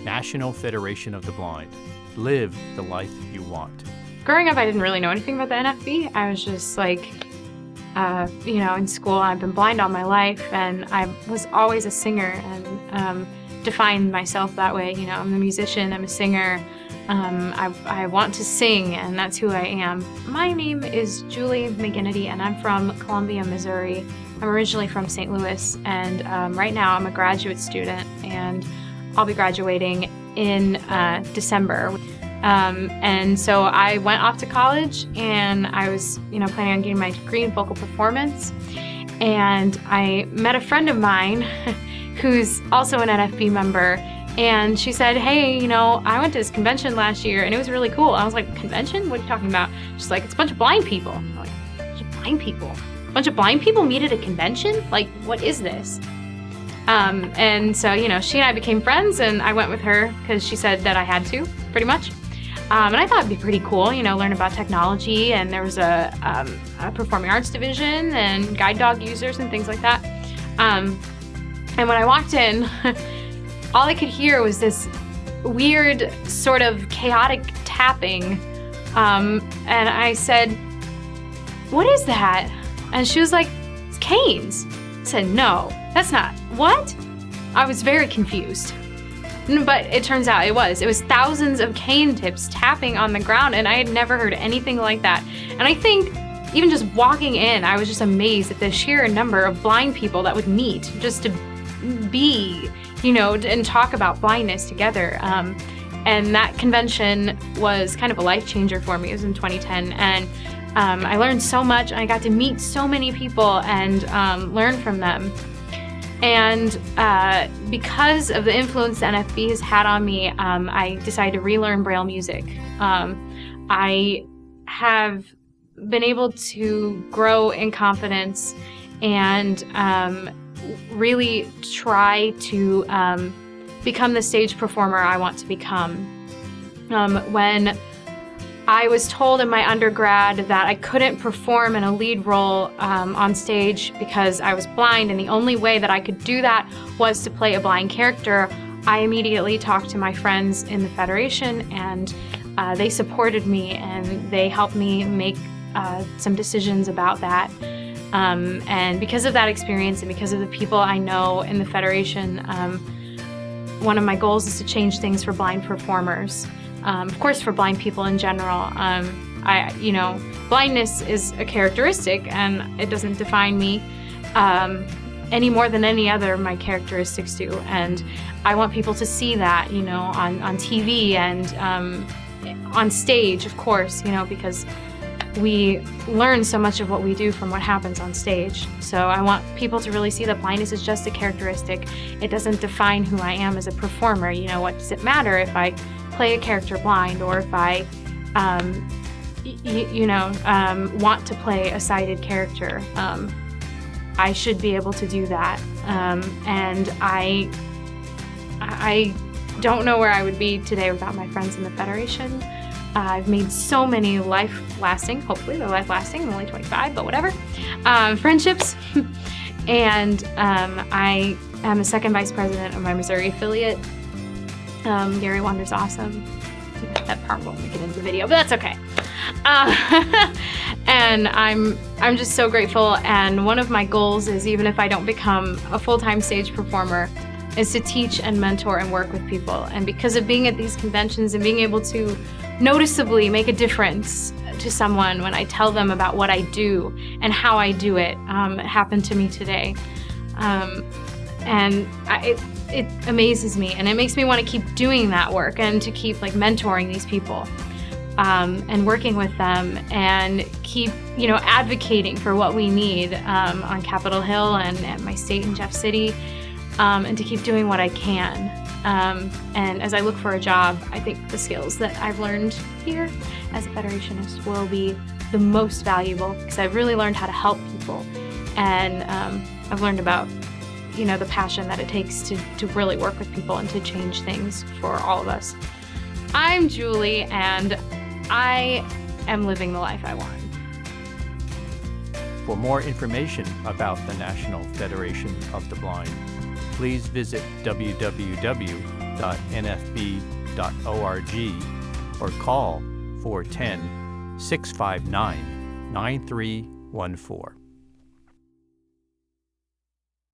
National Federation of the Blind. Live the life you want. Growing up, I didn't really know anything about the NFB. I was just like, in school, I've been blind all my life, and I was always a singer and defined myself that way. You know, I'm a musician, I'm a singer. I want to sing, and that's who I am. My name is Julie McGinnity, and I'm from Columbia, Missouri. I'm originally from St. Louis, and right now I'm a graduate student, and I'll be graduating in December. And so I went off to college, and I was, planning on getting my degree in vocal performance. And I met a friend of mine who's also an NFB member, and she said, hey, I went to this convention last year, and it was really cool. I was like, convention? What are you talking about? She's like, it's a bunch of blind people. I'm like, a bunch of blind people? A bunch of blind people meet at a convention? Like, what is this? And so, she and I became friends, and I went with her because she said that I had to, pretty much. And I thought it'd be pretty cool, learn about technology, and there was a performing arts division and guide dog users and things like that. And when I walked in, all I could hear was this weird, sort of chaotic tapping. And I said, what is that? And she was like, it's canes. I said, no, that's not. What? I was very confused. But it turns out it was thousands of cane tips tapping on the ground, and I had never heard anything like that. And I think even just walking in, I was just amazed at the sheer number of blind people that would meet just to be, and talk about blindness together. And that convention was kind of a life changer for me. It was in 2010, and I learned so much. I got to meet so many people and learn from them. And because of the influence the NFB has had on me, I decided to relearn Braille music. I have been able to grow in confidence and really try to become the stage performer I want to become. When I was told in my undergrad that I couldn't perform in a lead role on stage because I was blind, and the only way that I could do that was to play a blind character, I immediately talked to my friends in the Federation, and they supported me, and they helped me make some decisions about that. And because of that experience, and because of the people I know in the Federation, one of my goals is to change things for blind performers. Of course, for blind people in general. Blindness is a characteristic, and it doesn't define me any more than any other of my characteristics do. And I want people to see that, on TV and on stage, of course, because we learn so much of what we do from what happens on stage. So I want people to really see that blindness is just a characteristic. It doesn't define who I am as a performer. What does it matter if I play a character blind, or if I, want to play a sighted character? I should be able to do that. And I don't know where I would be today without my friends in the Federation. I've made so many life-lasting, hopefully they're life-lasting, I'm only 25, but whatever, friendships. And I am the second vice president of my Missouri affiliate. Gary Wonder's awesome. That part won't make it into the video, but that's okay. And I'm just so grateful. And one of my goals is, even if I don't become a full-time stage performer, is to teach and mentor and work with people. And because of being at these conventions and being able to noticeably make a difference to someone when I tell them about what I do and how I do it, it happened to me today. It amazes me, and it makes me want to keep doing that work and to keep mentoring these people and working with them, and keep advocating for what we need on Capitol Hill and at my state in Jeff City, and to keep doing what I can. And as I look for a job, I think the skills that I've learned here as a Federationist will be the most valuable, because I've really learned how to help people, and I've learned about the passion that it takes to really work with people and to change things for all of us. I'm Julie, and I am living the life I want. For more information about the National Federation of the Blind, please visit www.nfb.org. or call 410-659-9314.